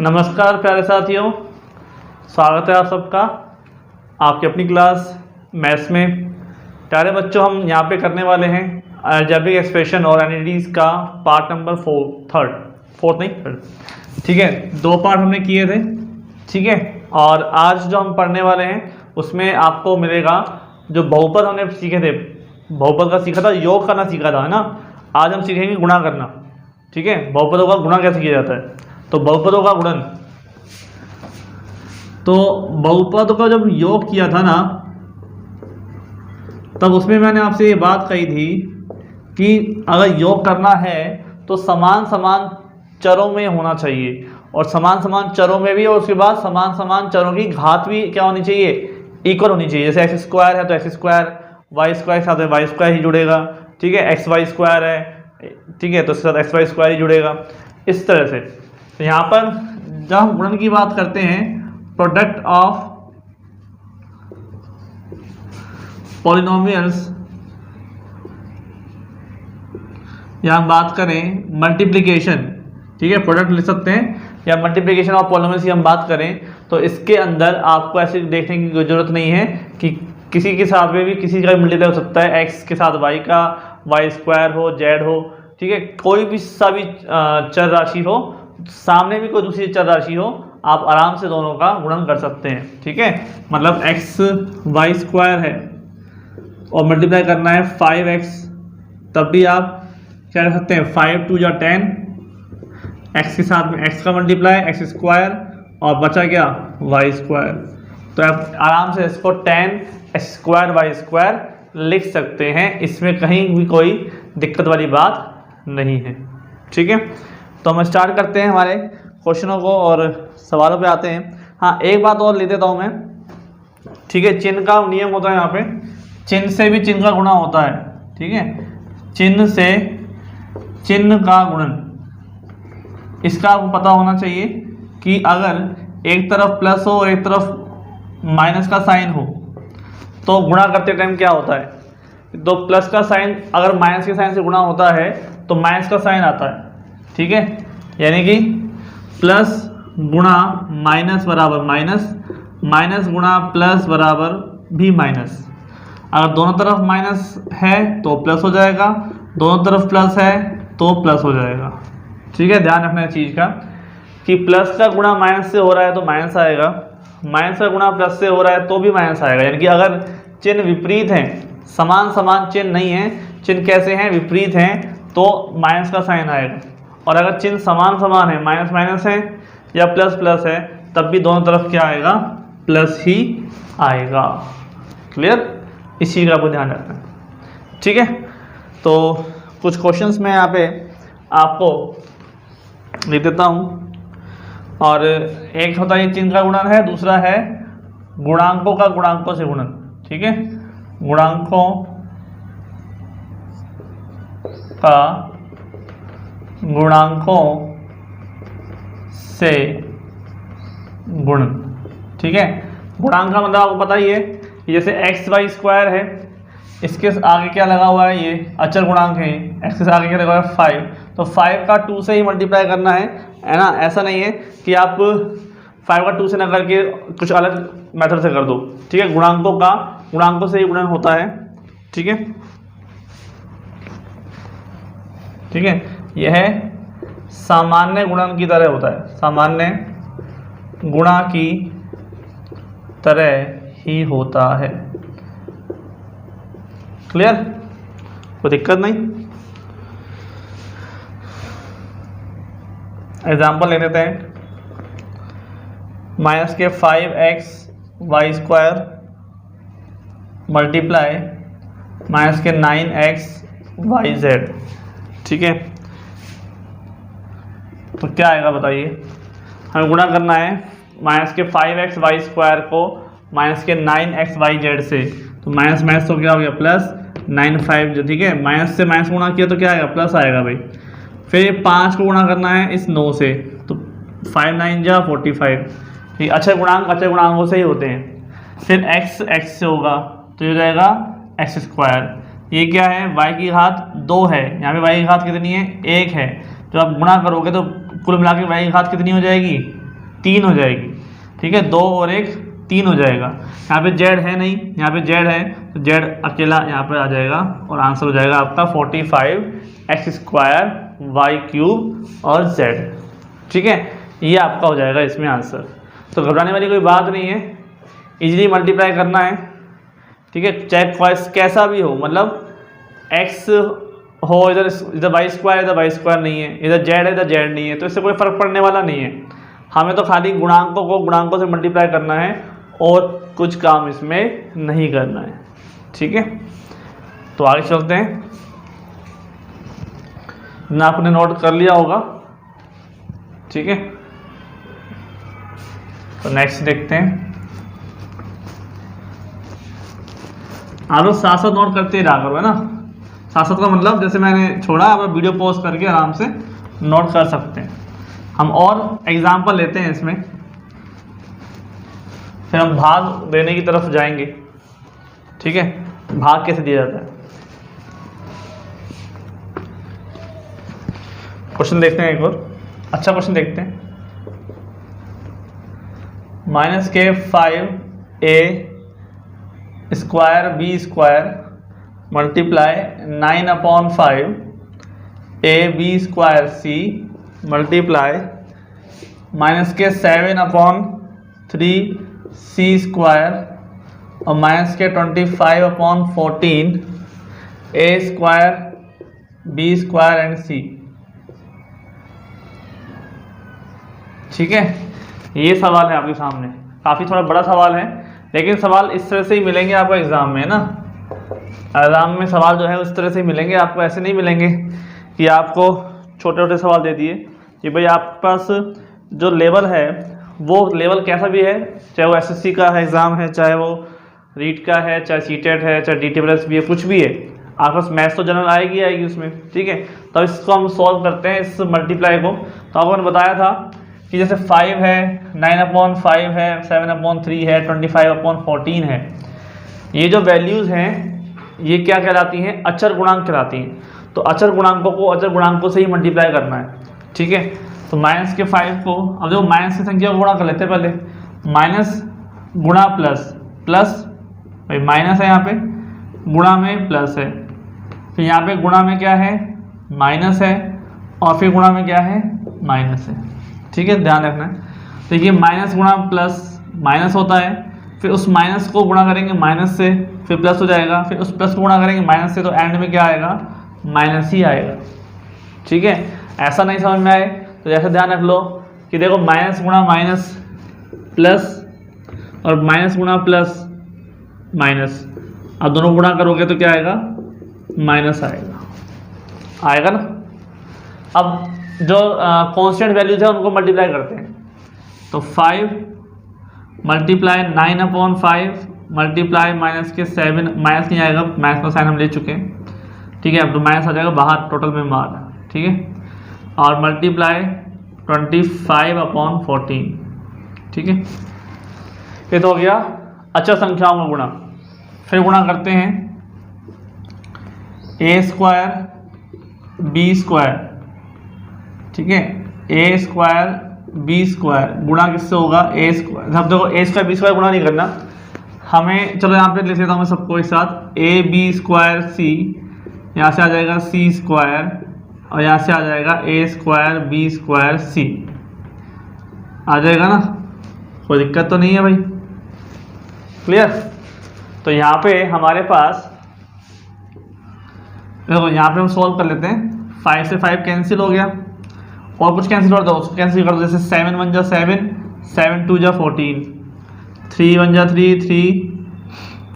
नमस्कार प्यारे साथियों, स्वागत है आप सबका आपकी अपनी क्लास मैथ्स में। प्यारे बच्चों, हम यहाँ पे करने वाले हैं अलजेब्रिक एक्सप्रेशन और एनिटीज़ का पार्ट नंबर थर्ड। ठीक है, 2 पार्ट हमने किए थे। ठीक है, और आज जो हम पढ़ने वाले हैं उसमें आपको मिलेगा जो बहुपद हमने सीखे थे। बहुपद का सीखा था, योग करना सीखा था, है ना। आज हम सीखेंगे गुणा करना। ठीक है, बहुपदों का गुणा कैसे किया जाता है, तो बहुपदों का गुणन। तो बहुपदों का जब योग किया था ना, तब उसमें मैंने आपसे ये बात कही थी कि अगर योग करना है तो समान समान चरों में होना चाहिए, और समान समान चरों में भी, और उसके बाद समान समान चरों की घात भी क्या होनी चाहिए, इक्वल होनी चाहिए। जैसे एक्स स्क्वायर है तो एक्स स्क्वायर, वाई स्क्वायर के साथ वाई स्क्वायर ही जुड़ेगा। ठीक है, एक्स वाई स्क्वायर है, ठीक है, तो उसके साथ एक्स वाई स्क्वायर ही जुड़ेगा, इस तरह से। तो यहाँ पर जब हम गुणन की बात करते हैं, प्रोडक्ट ऑफ पॉलिनोमियल्स, या हम बात करें मल्टीप्लिकेशन, ठीक है, प्रोडक्ट लिख सकते हैं, या मल्टीप्लिकेशन ऑफ पॉलिनोमियल्स की हम बात करें, तो इसके अंदर आपको ऐसे देखने की जरूरत नहीं है कि किसी के साथ में भी किसी का भी मल्टीप्लाई हो सकता है। एक्स के साथ वाई का, वाई स्क्वायर हो, जेड हो, ठीक है, कोई भी सा भी चर राशि हो, सामने भी कोई दूसरी चर राशि हो, आप आराम से दोनों का गुणन कर सकते हैं। ठीक है, मतलब एक्स वाई स्क्वायर है और मल्टीप्लाई करना है 5x, तब भी आप क्या कर सकते हैं, 5 2 जा 10, एक्स के साथ में एक्स का मल्टीप्लाई एक्स स्क्वायर, और बचा क्या, वाई स्क्वायर। तो आप आराम से इसको 10 एक्स स्क्वायर वाई स्क्वायर लिख सकते हैं, इसमें कहीं भी कोई दिक्कत वाली बात नहीं है। ठीक है, तो हम स्टार्ट करते हैं हमारे क्वेश्चनों को और सवालों पे आते हैं। हाँ, एक बात और ले देता हूँ मैं। ठीक है, चिन्ह का नियम होता है यहाँ पे, चिन्ह से भी चिन्ह का गुणा होता है। ठीक है, चिन्ह से चिन्ह का गुणन, इसका आपको पता होना चाहिए कि अगर एक तरफ प्लस हो और एक तरफ माइनस का साइन हो, तो गुणा करते टाइम क्या होता है, तो प्लस का साइन अगर माइनस के साइन से गुणा होता है तो माइनस का साइन आता है। ठीक है, यानी कि प्लस गुणा माइनस बराबर माइनस, माइनस गुणा प्लस बराबर भी माइनस। अगर दोनों तरफ माइनस है तो प्लस हो जाएगा, दोनों तरफ प्लस है तो प्लस हो जाएगा। ठीक है, ध्यान रखना इस चीज़ का कि प्लस का गुणा माइनस से हो रहा है तो माइनस आएगा, माइनस का गुणा प्लस से हो रहा है तो भी माइनस आएगा। यानी कि अगर चिन्ह विपरीत हैं, समान समान चिन्ह नहीं है, चिन्ह कैसे हैं, विपरीत हैं, तो माइनस का साइन आएगा। और अगर चिन्ह समान समान है, माइनस माइनस है या प्लस प्लस है, तब भी दोनों तरफ क्या आएगा, प्लस ही आएगा। क्लियर, इस चीज़ का आपको ध्यान रखना है। ठीक है, तो कुछ क्वेश्चंस मैं यहाँ पे आपको लिख देता हूँ। और एक होता है चिन्ह का गुणन है, दूसरा है गुणांकों का गुणांकों से गुणन। ठीक है, गुणांकों का गुणांकों से गुणन। ठीक है, गुणांक का मतलब आपको पता ही है, जैसे एक्स वाई स्क्वायर है, इसके आगे क्या लगा हुआ है, ये अचर गुणांक है, एक्स के आगे क्या लगा हुआ है 5, तो 5 का 2 से ही मल्टीप्लाई करना है ना। ऐसा नहीं है कि आप 5 का 2 से ना करके कुछ अलग मेथड से कर दो। ठीक है, गुणांकों का गुणांकों से ही गुणन होता है। ठीक है, ठीक है, यह सामान्य गुणन की तरह होता है, सामान्य गुणा की तरह ही होता है। क्लियर, कोई दिक्कत नहीं। एग्जाम्पल ले लेते हैं, माइनस के 5x Y square multiply minus के 9x वाई जेड। ठीक है, तो क्या आएगा बताइए, हमें गुणा करना है माइनस के 5x वाई स्क्वायर को माइनस के 9x वाई जेड से, तो माइनस माइनस तो क्या हो गया प्लस, 9 5 जो, ठीक है, माइनस से माइनस गुणा किया तो क्या आएगा, प्लस आएगा भाई। फिर 5 को गुणा करना है इस 9 से, तो 5 9 जा 45। ठीक, अच्छे गुणांकों से ही होते हैं। फिर x से होगा तो ये हो जाएगा एक्स स्क्वायर। ये क्या है, y की घात 2 है, यहाँ पे y की घात कितनी है, 1 है। जब आप गुणा करोगे तो कुल मिला के y की घात कितनी हो जाएगी, 3 हो जाएगी, ठीक है, 2 और 1 3 हो जाएगा। यहाँ पे जेड है नहीं, यहाँ पे जेड है तो जेड अकेला यहाँ पे आ जाएगा और आंसर हो जाएगा आपका 45x² y³ और z, ठीक है, ये आपका हो जाएगा इसमें आंसर। तो घबराने वाली कोई बात नहीं है, इजीली मल्टीप्लाई करना है, ठीक है, चाहे कैसा भी हो, मतलब x हो इधर y² इधर y² नहीं है, इधर z है इधर z नहीं है, तो इससे कोई फर्क पड़ने वाला नहीं है। हमें तो खाली गुणांकों को गुणांकों से मल्टीप्लाई करना है और कुछ काम इसमें नहीं करना है, ठीक है। तो आगे चलते हैं, ना आपने नोट कर लिया होगा, ठीक है। तो नेक्स्ट देखते हैं, आप लोग साथ साथ नोट करते ही रहा करो, है ना। साथ साथ का मतलब जैसे मैंने छोड़ा, आप वीडियो पॉज करके आराम से नोट कर सकते हैं। हम और एग्जाम्पल लेते हैं इसमें, फिर हम भाग देने की तरफ जाएंगे, ठीक है, भाग कैसे दिया जाता है। क्वेश्चन देखते हैं, एक और अच्छा क्वेश्चन देखते हैं। -5a² multiply 9/5 ab² c multiply -7/3 c² और -25/14 a² b² एंड c, ठीक है। ये सवाल है आपके सामने, काफ़ी थोड़ा बड़ा सवाल है, लेकिन सवाल इस तरह से ही मिलेंगे आपको एग्ज़ाम में, ना। एग्ज़ाम में सवाल जो है उस तरह से मिलेंगे आपको, ऐसे नहीं मिलेंगे कि आपको छोटे छोटे सवाल दे दिए कि भाई आपके पास जो लेवल है वो लेवल कैसा भी है, चाहे वो SSC का है एग्ज़ाम है, चाहे वो रीट का है, चाहे CTET है, चाहे DTPS भी है, कुछ भी है, आपके पास मैथ्स तो जनरल आएगी उसमें, ठीक है। तो इसको हम सॉल्व करते हैं, इस मल्टीप्लाई को। तो आपको मैंने बताया था कि जैसे 5 है, 9/5 है, 7/3 है, 25/14 है, ये जो वैल्यूज़ हैं ये क्या कहलाती हैं, अचर गुणांक कहलाती हैं। तो अचर गुणांकों को अचर गुणांकों से ही मल्टीप्लाई करना है, ठीक है। तो -5 को, अब देखो माइनस की संख्या को गुणा कर लेते हैं पहले, माइनस गुणा प्लस, प्लस भाई माइनस है यहाँ पे, गुणा में प्लस है, फिर यहाँ पे गुणा में क्या है, माइनस है, और फिर गुणा में क्या है, माइनस है, ठीक है, ध्यान रखना है। तो ये माइनस गुणा प्लस माइनस होता है, फिर उस माइनस को गुणा करेंगे माइनस से, फिर प्लस हो जाएगा, फिर उस प्लस को गुणा करेंगे माइनस से, तो एंड में क्या आएगा, माइनस ही आएगा, ठीक है। ऐसा नहीं समझ में आए तो जैसे ध्यान रख लो कि देखो माइनस गुणा माइनस प्लस और माइनस गुणा प्लस माइनस, अब दोनों गुणा करोगे तो क्या आएगा, माइनस आएगा ना। अब जो कांस्टेंट वैल्यूज है उनको मल्टीप्लाई करते हैं, तो 5 मल्टीप्लाई 9/5 मल्टीप्लाई -7, माइनस नहीं आएगा, माइनस का साइन हम ले चुके हैं, ठीक है। अब तो माइनस आ जाएगा बाहर, टोटल में मार, ठीक है, और मल्टीप्लाई 25/14, ठीक है। ये तो हो गया अचर संख्याओं का गुणा। फिर गुणा करते हैं a² b², ठीक है, a² b² गुणा किससे होगा, a²। अब देखो a² b² गुणा नहीं करना हमें, चलो यहाँ पे लिख लेता हूँ मैं सबको एक साथ, ab² c, यहाँ से आ जाएगा c² और यहाँ से आ जाएगा a² b² c, आ जाएगा ना, कोई दिक्कत तो नहीं है भाई, क्लियर। तो यहाँ पे हमारे पास देखो, यहाँ पे हम सॉल्व कर लेते हैं, 5 से 5 कैंसिल हो गया, और कुछ कैंसिल कर दो, उसको कैंसिल कर दो, जैसे 7 1 जा 7, 7 2 जा 14, 3 1 जा 3,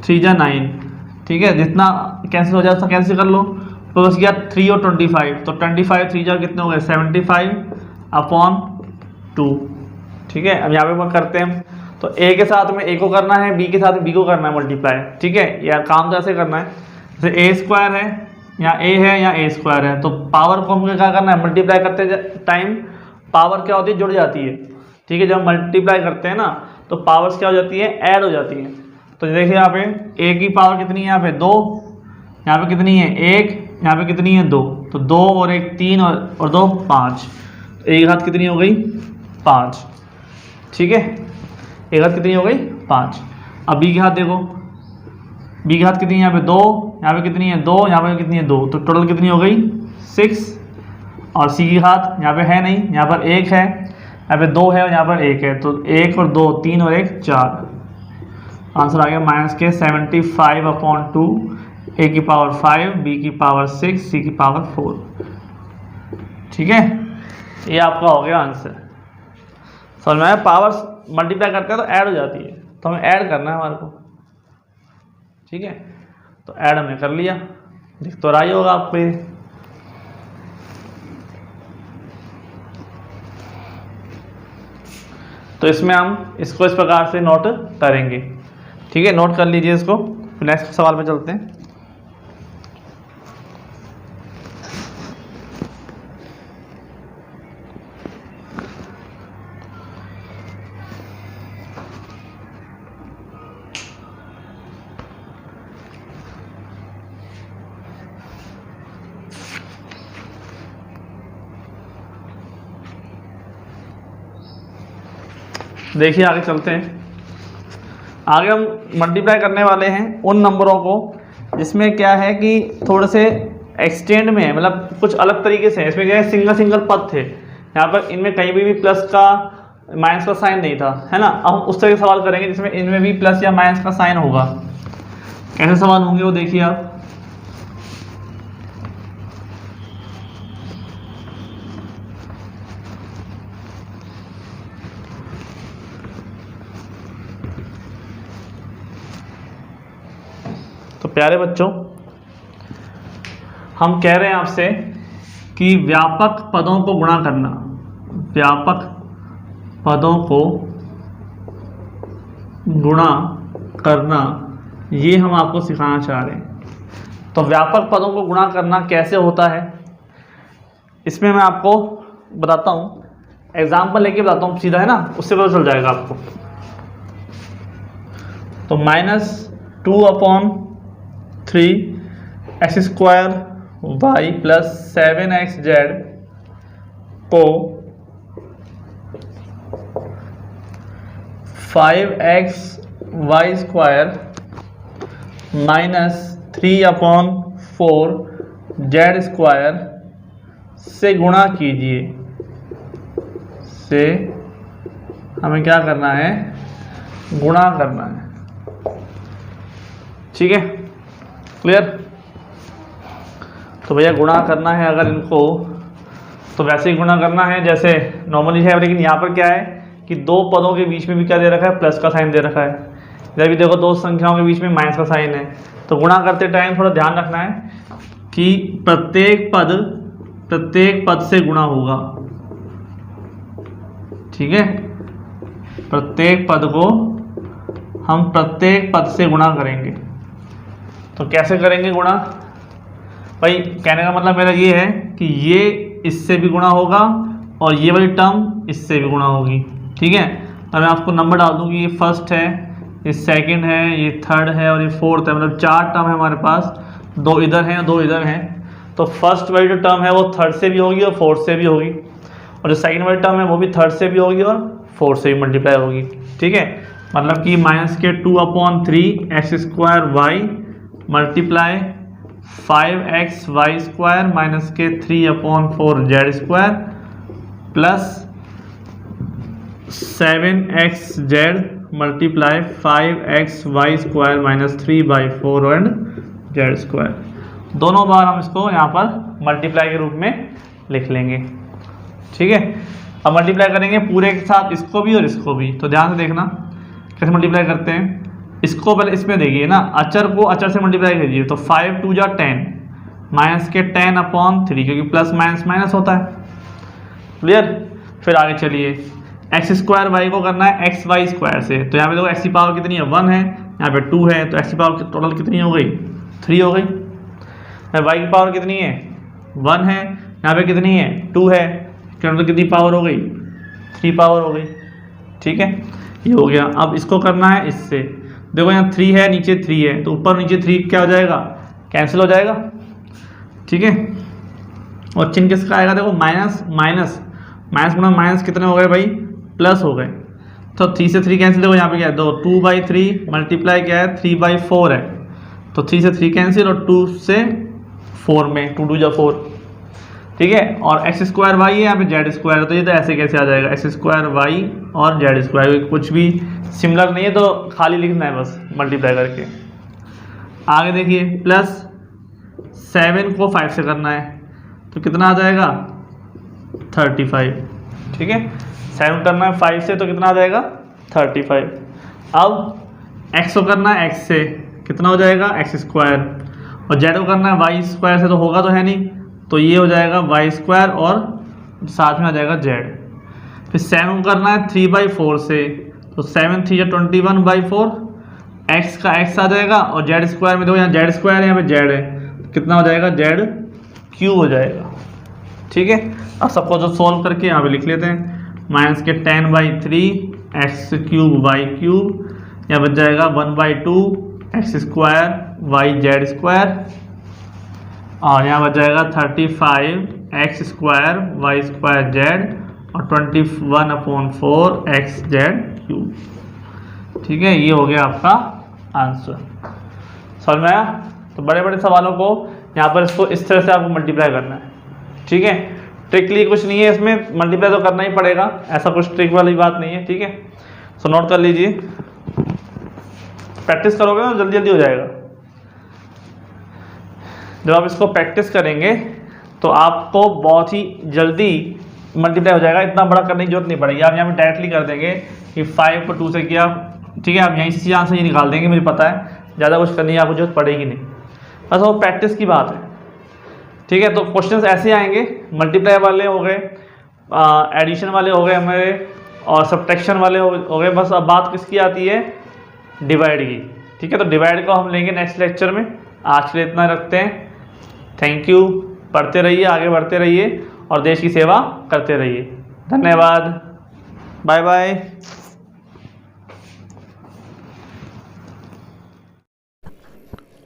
3 जा 9, ठीक है, जितना कैंसिल हो जाए उसका कैंसिल कर लो। तो बस गया 3 और 25, तो 25 3 जा कितने हो गए, 75/2, ठीक है। अब यहाँ पे करते हैं, तो a के साथ में a को करना है, b के साथ में b को करना है मल्टीप्लाई, ठीक है। यार काम तो ऐसे करना है, जैसे a² है, यहाँ a है, यहाँ a² है, तो पावर को हमको क्या करना है, मल्टीप्लाई करते टाइम पावर क्या होती है, जुड़ जाती है, ठीक है। जब मल्टीप्लाई करते हैं ना तो पावर्स क्या हो जाती है, ऐड हो जाती है। तो देखिए यहाँ पे a की पावर कितनी है, यहाँ पे 2, यहाँ पे कितनी है 1, यहाँ पे कितनी है 2, तो 2 और 1 3 और 2 5, एक हाथ कितनी हो गई 5, ठीक है, ए घात कितनी हो गई 5। अब बी की घात देखो, बी की घात कितनी है यहाँ पे 2, यहाँ पे कितनी है 2, यहाँ पे कितनी है 2, तो टोटल कितनी हो गई 6। और सी की घात यहाँ पे है नहीं, यहाँ पर 1 है, यहाँ पे 2 है और यहाँ पर 1 है, तो 1 और 2 3 और 1 4। आंसर आ गया -75/2, ए की पावर 5, बी की पावर 6, सी की पावर 4। ठीक है, ये आपका हो गया आंसर। समझ में आया? पावर्स मल्टीप्लाई करते हैं तो ऐड हो जाती है, तो हमें ऐड करना है हमारे को। ठीक है, तो ऐड हमने कर लिया, दिख तो रहा ही होगा आपको ये। तो इसमें हम इसको इस प्रकार से नोट करेंगे। ठीक है, नोट कर लीजिए इसको। नेक्स्ट सवाल पे चलते हैं। देखिए आगे चलते हैं। आगे हम मल्टीप्लाई करने वाले हैं उन नंबरों को जिसमें क्या है कि थोड़े से एक्सटेंड में है, मतलब कुछ अलग तरीके से है। इसमें क्या है, सिंगल सिंगल पद थे, यहाँ पर इनमें कहीं भी प्लस का माइनस का साइन नहीं था, है ना। अब हम उस तरह के सवाल करेंगे जिसमें इनमें भी प्लस या माइनस का साइन होगा। कैसे सवाल होंगे वो देखिए आप। तो प्यारे बच्चों, हम कह रहे हैं आपसे कि व्यापक पदों को गुणा करना, व्यापक पदों को गुणा करना, ये हम आपको सिखाना चाह रहे हैं। तो व्यापक पदों को गुणा करना कैसे होता है, इसमें मैं आपको बताता हूँ, एग्जाम्पल लेके बताता हूँ सीधा, है ना, उससे पता चल जाएगा आपको। तो -2/3x² y + 7xz को 5xy² - 3/4z² से गुणा कीजिए। से हमें क्या करना है, गुणा करना है। ठीक है, क्लियर। तो भैया गुणा करना है अगर इनको, तो वैसे ही गुणा करना है जैसे नॉर्मली है, लेकिन यहाँ पर क्या है कि दो पदों के बीच में भी क्या दे रखा है, प्लस का साइन दे रखा है। इधर भी देखो, दो संख्याओं के बीच में माइनस का साइन है। तो गुणा करते टाइम थोड़ा ध्यान रखना है कि प्रत्येक पद से गुणा होगा। ठीक है, प्रत्येक पद को हम प्रत्येक पद से गुणा करेंगे। तो कैसे करेंगे गुणा भाई, कहने का मतलब मेरा ये है कि ये इससे भी गुणा होगा और ये वाली टर्म इससे भी गुणा होगी। ठीक है, और मैं आपको नंबर डाल दूँ कि ये फर्स्ट है, ये सेकंड है, ये थर्ड है और ये फोर्थ है। मतलब 4 टर्म है हमारे पास, 2 इधर हैं और 2 इधर हैं। तो फर्स्ट वाली जो टर्म है वो थर्ड से भी होगी और फोर्थ से भी होगी, और जो सेकंड वाली टर्म है वो भी थर्ड से भी होगी और फोर्थ से भी मल्टीप्लाई होगी। ठीक है, मतलब कि -2/3x² y multiply 5xy² -3/4z² plus 7xz multiply 5xy² -3/4z²। दोनों बार हम इसको यहाँ पर मल्टीप्लाई के रूप में लिख लेंगे। ठीक है, अब मल्टीप्लाई करेंगे पूरे के साथ इसको भी और इसको भी। तो ध्यान से देखना कैसे मल्टीप्लाई करते हैं। इसको पहले इसमें देखिए ना, अचर को अचर से मल्टीप्लाई कीजिए। तो 5 2 जा 10 -10/3, क्योंकि प्लस माइनस माइनस होता है। क्लियर। फिर आगे चलिए, x² y को करना है xy² से। तो यहाँ पे देखो x की पावर कितनी है, 1 है, यहाँ पे 2 है, तो x की पावर टोटल कितनी हो गई, 3 हो गई। y की पावर कितनी है, 1 है, यहाँ पे कितनी है, 2 है, टोटल कितनी पावर हो गई, 3 पावर हो गई। ठीक है, ये हो गया। अब इसको करना है इससे। देखो यहाँ 3 है, नीचे 3 है, तो ऊपर नीचे 3 क्या हो जाएगा, कैंसिल हो जाएगा। ठीक है, और चिन्ह किसका आएगा, देखो माइनस माइनस माइनस गुना माइनस कितने हो गए भाई, प्लस हो गए। तो 3 से 3 कैंसिल हो, यहाँ पे क्या है 2, 2/3 मल्टीप्लाई क्या है 3/4 है, तो 3 से 3 कैंसिल और 2 से 4 में 2 2 जा 4, ठीक है। और एक्स स्क्वायर वाई है, यहाँ पे जेड स्क्वायर है, तो ये तो ऐसे कैसे आ जाएगा एक्स स्क्वायर वाई और जेड स्क्वायर, कुछ भी सिमिलर नहीं है तो खाली लिखना है बस मल्टीप्लाई करके। आगे देखिए प्लस 7 को 5 से करना है तो कितना आ जाएगा 35, ठीक है। 7 करना है 5 से तो कितना आ जाएगा 35। अब x को करना है x से, कितना हो जाएगा एक्स स्क्वायर, और जेड को करना है वाई स्क्वायर से, तो होगा तो है नहीं, तो ये हो जाएगा वाई स्क्वायर और साथ में आ जाएगा जेड। फिर 7 को करना है 3/4 से, तो 7 3 21/4, x का x आ जाएगा और जेड स्क्वायर में देखो यहाँ जेड स्क्वायर है, यहाँ पे जेड है, तो कितना हो जाएगा जेड क्यूब हो जाएगा, ठीक है। अब सबको जो सोल्व करके यहाँ पे लिख लेते हैं, माइनस के 10/3 एक्स क्यूब वाई क्यूब, यहाँ बच जाएगा 1/2 X square Y Z square, और यहाँ बच जाएगा 35 X square Y square Z और 21/4 एक्स जेड क्यूब, ठीक है। ये हो गया आपका आंसर। समझ में आया? तो बड़े बड़े सवालों को यहाँ पर इसको इस तरह से आपको मल्टीप्लाई करना है, ठीक है। ट्रिकली कुछ नहीं है इसमें, मल्टीप्लाई तो करना ही पड़ेगा, ऐसा कुछ ट्रिक वाली बात नहीं है, ठीक है। सो नोट कर लीजिए, प्रैक्टिस करोगे ना जल्दी जल्दी हो जाएगा। जब आप इसको प्रैक्टिस करेंगे तो आपको बहुत ही जल्दी मल्टीप्लाई हो जाएगा, इतना बड़ा करने की जरूरत नहीं पड़ेगी। आप यहाँ पे डायरेक्टली कर देंगे कि 5 को 2 से किया, ठीक है। आप यहीं से आंसर ये निकाल देंगे, मुझे पता है, ज़्यादा कुछ करने की आपको जरूरत पड़ेगी नहीं, बस वो प्रैक्टिस की बात है, ठीक है। तो क्वेश्चंस ऐसे आएंगे, मल्टीप्लाई वाले हो गए, एडिशन वाले हो गए हमारे, और सब्ट्रैक्शन वाले हो गए। बस अब बात किसकी आती है, डिवाइड की, ठीक है। तो डिवाइड को हम लेंगे नेक्स्ट लेक्चर में। आज के लिए इतना रखते हैं, थैंक यू। पढ़ते रहिए, आगे बढ़ते रहिए और देश की सेवा करते रहिए। धन्यवाद, बाय बाय।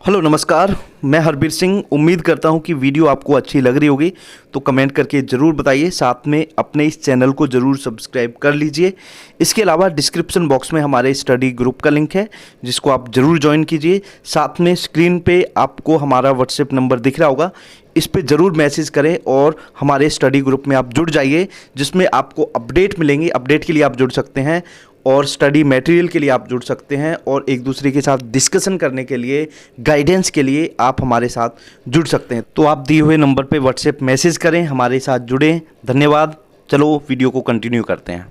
हेलो नमस्कार, मैं हरबीर सिंह। उम्मीद करता हूं कि वीडियो आपको अच्छी लग रही होगी, तो कमेंट करके ज़रूर बताइए। साथ में अपने इस चैनल को ज़रूर सब्सक्राइब कर लीजिए। इसके अलावा डिस्क्रिप्शन बॉक्स में हमारे स्टडी ग्रुप का लिंक है, जिसको आप ज़रूर ज्वाइन कीजिए। साथ में स्क्रीन पे आपको हमारा व्हाट्सएप नंबर दिख रहा होगा, इस पे ज़रूर मैसेज करें और हमारे स्टडी ग्रुप में आप जुड़ जाइए, जिसमें आपको अपडेट मिलेंगी। अपडेट के लिए आप जुड़ सकते हैं और स्टडी मटेरियल के लिए आप जुड़ सकते हैं, और एक दूसरे के साथ डिस्कशन करने के लिए, गाइडेंस के लिए आप हमारे साथ जुड़ सकते हैं। तो आप दिए हुए नंबर पे व्हाट्सएप मैसेज करें, हमारे साथ जुड़ें। धन्यवाद। चलो वीडियो को कंटिन्यू करते हैं।